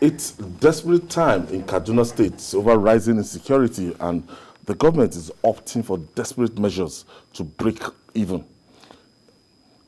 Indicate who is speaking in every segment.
Speaker 1: It's desperate time in Kaduna State over rising insecurity, and the government is opting for desperate measures to break even.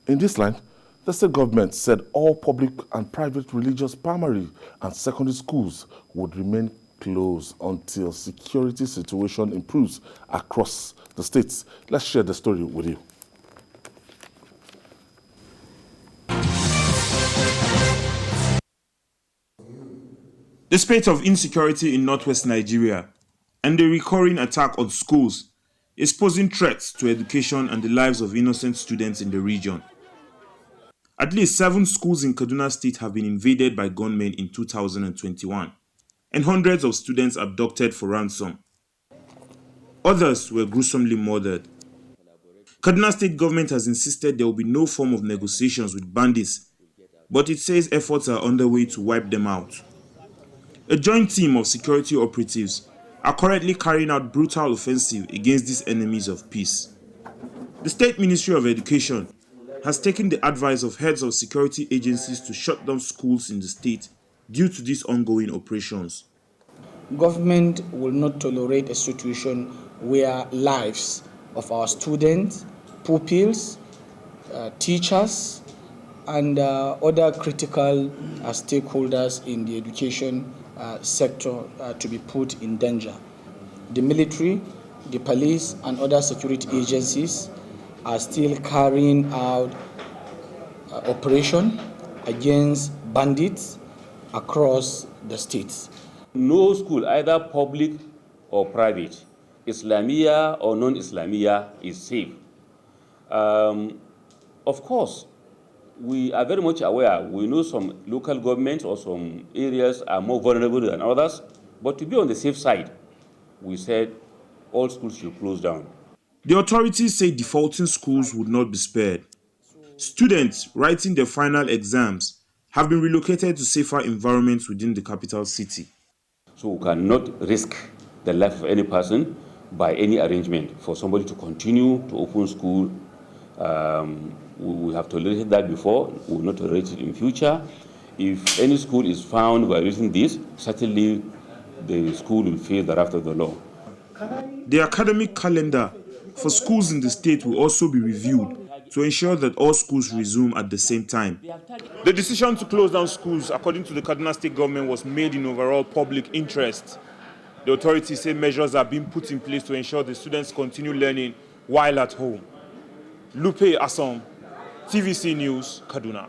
Speaker 1: In this line, the state government said all public and private religious primary and secondary schools would remain closed until security situation improves across the states. Let's share the story with you.
Speaker 2: The spate of insecurity in northwest Nigeria and the recurring attack on schools is posing threats to education and the lives of innocent students in the region. At least 7 schools in Kaduna State have been invaded by gunmen in 2021, and hundreds of students abducted for ransom. Others were gruesomely murdered. Kaduna State government has insisted there will be no form of negotiations with bandits, but it says efforts are underway to wipe them out. A joint team of security operatives are currently carrying out brutal offensive against these enemies of peace. The State Ministry of Education has taken the advice of heads of security agencies to shut down schools in the state due to these ongoing operations.
Speaker 3: Government will not tolerate a situation where lives of our students, pupils, teachers, and other critical stakeholders in the education sector to be put in danger. The military, the police, and other security agencies are still carrying out operation against bandits across the states.
Speaker 4: No school, either public or private, Islamia or non-Islamia, is safe. Of course, we are very much aware. We know some local governments or some areas are more vulnerable than others, but to be on the safe side, we said all schools should close down.
Speaker 2: The authorities say defaulting schools would not be spared. Students writing their final exams have been relocated to safer environments within the capital city.
Speaker 4: So we cannot risk the life of any person by any arrangement. For somebody to continue to open school, we have tolerated that before, we will not tolerate it in future. If any school is found violating this, certainly the school will face the wrath of the law.
Speaker 2: The academic calendar for schools in the state will also be reviewed to ensure that all schools resume at the same time. The decision to close down schools, according to the Kaduna State government, was made in overall public interest. The authorities say measures are being put in place to ensure the students continue learning while at home. Lupe Asong, TVC News, Kaduna.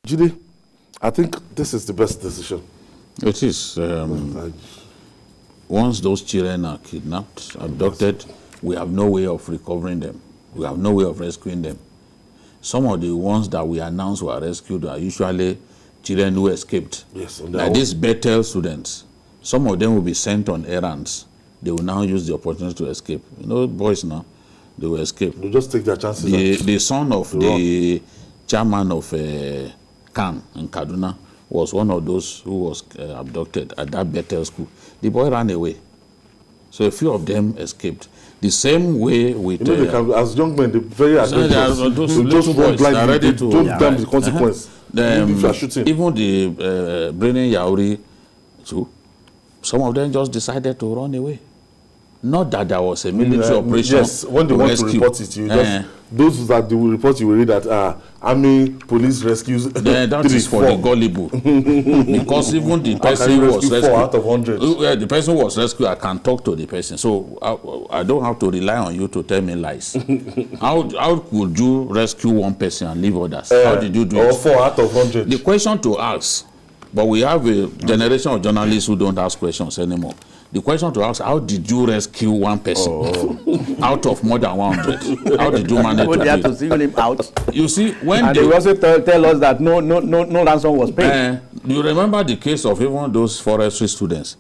Speaker 1: Judy, I think this is the best decision.
Speaker 5: It is. Once those children are kidnapped, abducted, we have no way of recovering them. We have no way of rescuing them. Some of the ones that we announced were rescued are usually children who escaped.
Speaker 1: Yes,
Speaker 5: like these Bethel students. Some of them will be sent on errands. They will now use the opportunity to escape. You know, boys now, they will escape.
Speaker 1: They just take their chances.
Speaker 5: The son of the chairman of CAN in Kaduna was one of those who was abducted at that Bethel school. The boy ran away. So a few of them escaped. The same way with...
Speaker 1: You know, they can, as young men, they're very adventurous.
Speaker 5: Those little boys are ready to...
Speaker 1: Don't damn the consequence. If you are shooting.
Speaker 5: Even the Brennan Yauri too, some of them just decided to run away. Not that there was a military operation.
Speaker 1: Yes, when they want to report it, you just... Those that they will report, you will read that Army, police rescues...
Speaker 5: that is for the gullible. Because even the person who was rescued...
Speaker 1: 4 out of 100.
Speaker 5: The person who was rescued, I can talk to the person. So I don't have to rely on you to tell me lies. How could you rescue one person and leave others? How did you do it?
Speaker 1: Or 4 out of 100.
Speaker 5: The question to ask, but we have a generation of journalists who don't ask questions anymore. The question to ask, how did you rescue one person out of more than 100? How did you manage to
Speaker 6: do it? To single him out.
Speaker 5: You see, when
Speaker 6: and they also tell us that no ransom was paid.
Speaker 5: You remember the case of even those forestry students?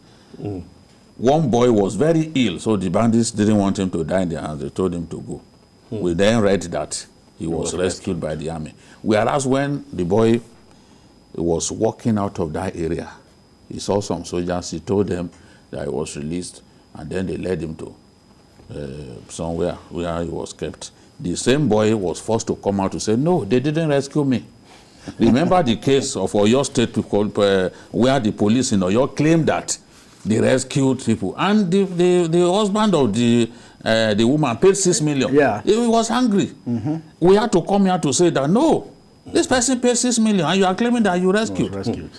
Speaker 5: One boy was very ill, so the bandits didn't want him to die in their hands. They told him to go. We then read that he was rescued by the army. Whereas when the boy was walking out of that area, he saw some soldiers, he told them that he was released, and then they led him to somewhere where he was kept. The same boy was forced to come out to say, no, they didn't rescue me. Remember the case of Oyo State where the police in Oyo claimed that they rescued people, and the husband of the woman paid 6 million.
Speaker 6: Yeah.
Speaker 5: He was angry. We had to come here to say that no, this person paid 6 million and you are claiming that you rescued.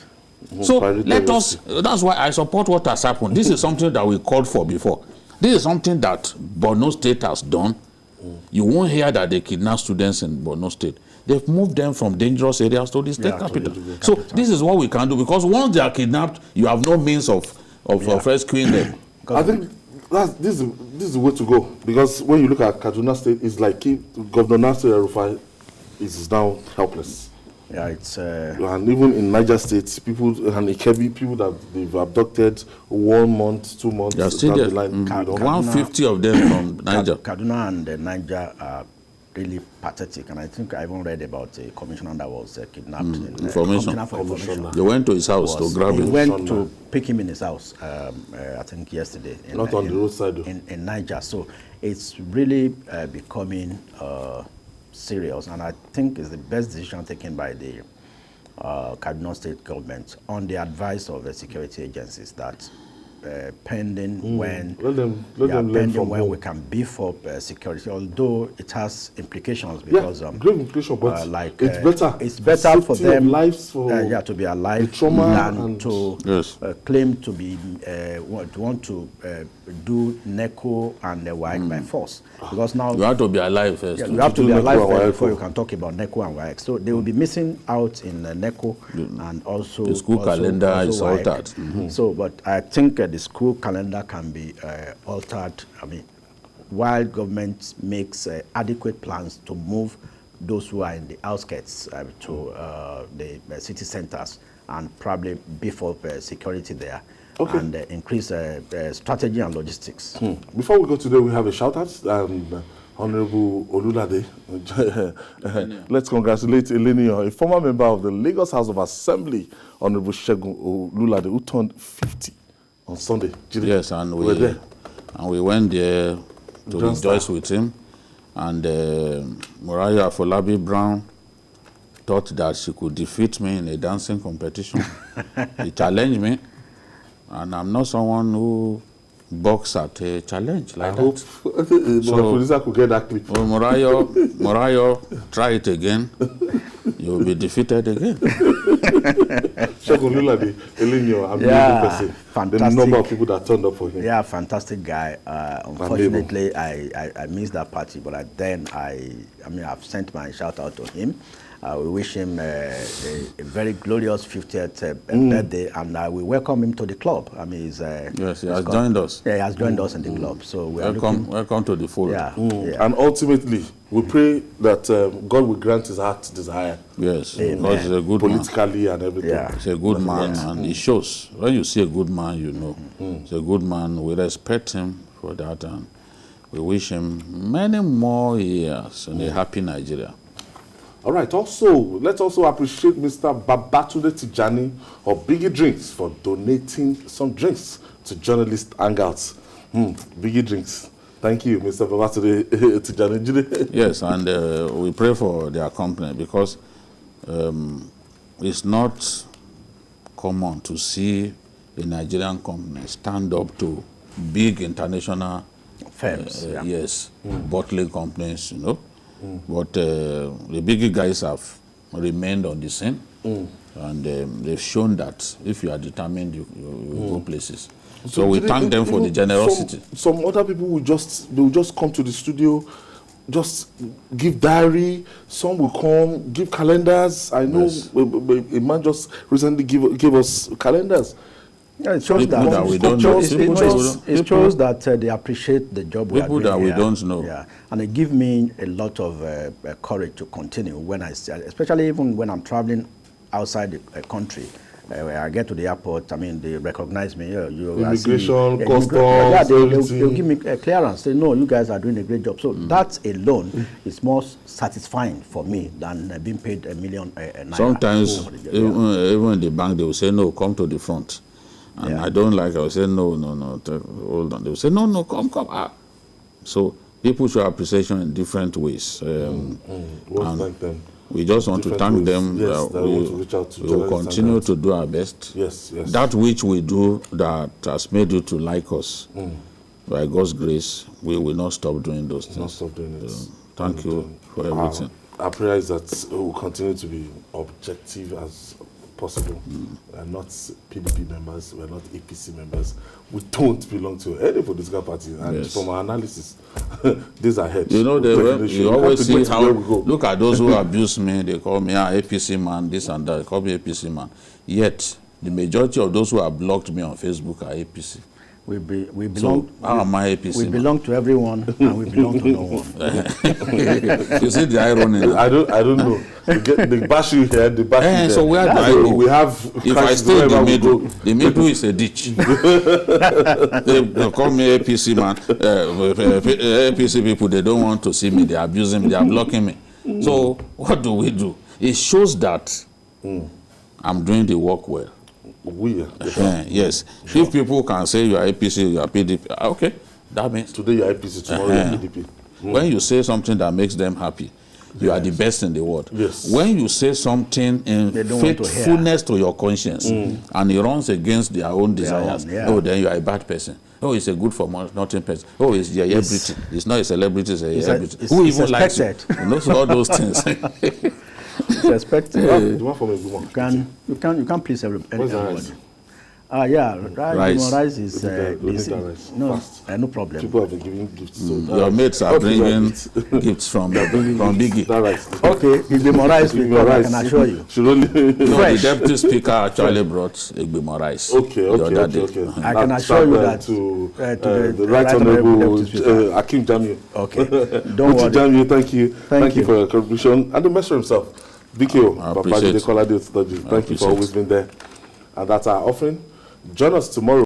Speaker 5: So let us, that's why I support what has happened. This is something that we called for before. This is something that Borno State has done. You won't hear that they kidnap students in Borno State. They've moved them from dangerous areas to the state capital. So this is what we can do, because once they are kidnapped, you have no means of rescuing them.
Speaker 1: I think this is the way to go, because when you look at Kaduna State, it's like Governor Nasir El-Rufai is now helpless.
Speaker 6: Yeah, it's
Speaker 1: and even in Niger State, people and Ikebi, people that they've abducted 1 month, 2 months.
Speaker 5: They are still there. 150 of them from Niger.
Speaker 6: Kaduna and Niger are really pathetic, and I think I even read about a commissioner that was kidnapped.
Speaker 5: Information. They went to his house to grab him.
Speaker 6: They went to pick him in his house, I think yesterday.
Speaker 1: Not on the roadside though.
Speaker 6: In Niger. So it's really becoming serious, and I think it's the best decision taken by the Kaduna State government on the advice of the security agencies that pending when we can beef up security, although it has implications because
Speaker 1: great implications, but
Speaker 6: like
Speaker 1: it's better
Speaker 6: for them
Speaker 1: lives for
Speaker 6: to be alive than to claim to be want to do NECO and the WAEC by force, because now
Speaker 5: you have to be alive first.
Speaker 6: You have to be alive first before you can talk about NECO and WAEC. So they will be missing out in NECO and also
Speaker 5: the school calendar is altered.
Speaker 6: So, but I think the school calendar can be altered. I mean, while government makes adequate plans to move those who are in the outskirts to the city centers and probably beef up security there and increase strategy and logistics.
Speaker 1: Before we go today, we have a shout out. Honorable Olulade. Let's congratulate Elenio, a former member of the Lagos House of Assembly, Honorable Segun Olulade, who turned 50 on Sunday.
Speaker 5: Yes, and we went there to rejoice with him. And Moriah Afolabi Brown thought that she could defeat me in a dancing competition. He challenged me, and I'm not someone who box at a challenge like that.
Speaker 1: So producer could get that clip.
Speaker 5: Moriah, try it again. You'll be defeated again.
Speaker 1: Shogolula, Elenio, amazing person. The number of people that turned up for him.
Speaker 6: Yeah, fantastic guy. Unfortunately, I missed that party, but I've sent my shout out to him. We wish him a very glorious 50th birthday, and we welcome him to the club. I mean, he has
Speaker 5: joined us.
Speaker 6: Yeah, he has joined us in the club. So we
Speaker 5: welcome to the fold.
Speaker 6: Yeah.
Speaker 1: And ultimately, we pray that God will grant his heart's desire.
Speaker 5: Yes, because he's a good
Speaker 1: politically
Speaker 5: man.
Speaker 1: And everything.
Speaker 5: Yeah. He's a good man, and it shows. When you see a good man, you know. He's a good man. We respect him for that, and we wish him many more years in a happy Nigeria.
Speaker 1: All right, let's also appreciate Mr. Babatunde Tijani of Biggie Drinks for donating some drinks to journalist Hangouts. Biggie Drinks. Thank you, Mr. Babatunde Tijani.
Speaker 5: Yes, and we pray for their company, because it's not common to see a Nigerian company stand up to big international
Speaker 6: firms.
Speaker 5: bottling companies, you know. But the biggie guys have remained on the scene, and they've shown that if you are determined, you go places. So we thank them for the generosity.
Speaker 1: Some other people will just come to the studio, just give diary. Some will come, give calendars. I know a man just recently gave us calendars.
Speaker 6: Yeah, it shows that we don't know. It shows that they appreciate the job we are doing.
Speaker 5: People that we don't know.
Speaker 6: Yeah, and it gives me a lot of courage to continue when especially even when I'm traveling outside the country. When I get to the airport, I mean, they recognize me.
Speaker 1: Immigration, customs,
Speaker 6: they'll give me a clearance. Say, no, you guys are doing a great job. So that alone is more satisfying for me than being paid $1 million.
Speaker 5: Sometimes, even in the bank, they will say, no, come to the front. And I don't like it. I will say, no, hold on. They will say, no, come. So people show appreciation in different ways.
Speaker 1: Thank them.
Speaker 5: We just want to thank them.
Speaker 1: Yes, we want to reach out to
Speaker 5: we will continue to do our best.
Speaker 1: Yes, yes.
Speaker 5: That which we do that has made you to like us, by God's grace, we will not stop doing those things.
Speaker 1: Not stop doing it.
Speaker 5: Thank you for everything.
Speaker 1: Our prayer is that we will continue to be objective as possible. We are not PDP members, we are not APC members. We don't belong to any political party. And from our analysis, these are heads.
Speaker 5: You know, you always see how, look at those who abuse me, they call me APC man, this and that, they call me APC man. Yet, the majority of those who have blocked me on Facebook are APC.
Speaker 6: We belong.
Speaker 5: So, how am I APC?
Speaker 6: We belong to everyone, and we belong to no one.
Speaker 5: You see the irony?
Speaker 1: I don't know. The bash you here, the bash you there.
Speaker 5: So where do I go?
Speaker 1: We have.
Speaker 5: If I stay in the middle is a ditch. They call me APC man. APC people, they don't want to see me. They are abusing me. They are blocking me. So what do? It shows that I'm doing the work well. Yes. Sure. If people can say you are APC, you are PDP, okay, that means
Speaker 1: today you are APC, tomorrow you are PDP.
Speaker 5: When you say something that makes them happy, you are the best in the world.
Speaker 1: Yes.
Speaker 5: When you say something in faithfulness to your conscience and it runs against their own desires, then you are a bad person. Oh, it's a good for nothing person. Oh, it's a celebrity. It's not a celebrity, it's a celebrity. Who even likes it? You know, so all those things.
Speaker 6: Respected.
Speaker 1: You want from a woman?
Speaker 6: You can please everybody.
Speaker 1: Rice?
Speaker 6: Rice is no problem.
Speaker 1: People have been giving gifts. So
Speaker 5: your mates are bringing gifts from Biggie.
Speaker 1: That rice.
Speaker 6: Okay, Igbimo rice we got, I can assure you.
Speaker 5: The deputy speaker actually brought Igbimo rice.
Speaker 1: Okay.
Speaker 6: I can assure you that
Speaker 1: to the right honorable Akim Jamiu.
Speaker 6: Okay, don't worry.
Speaker 1: Jamiu, thank you for your contribution and the master himself. BKO, Papa Jide Kolade, thank you for always being there. And that's our offering. Join us tomorrow.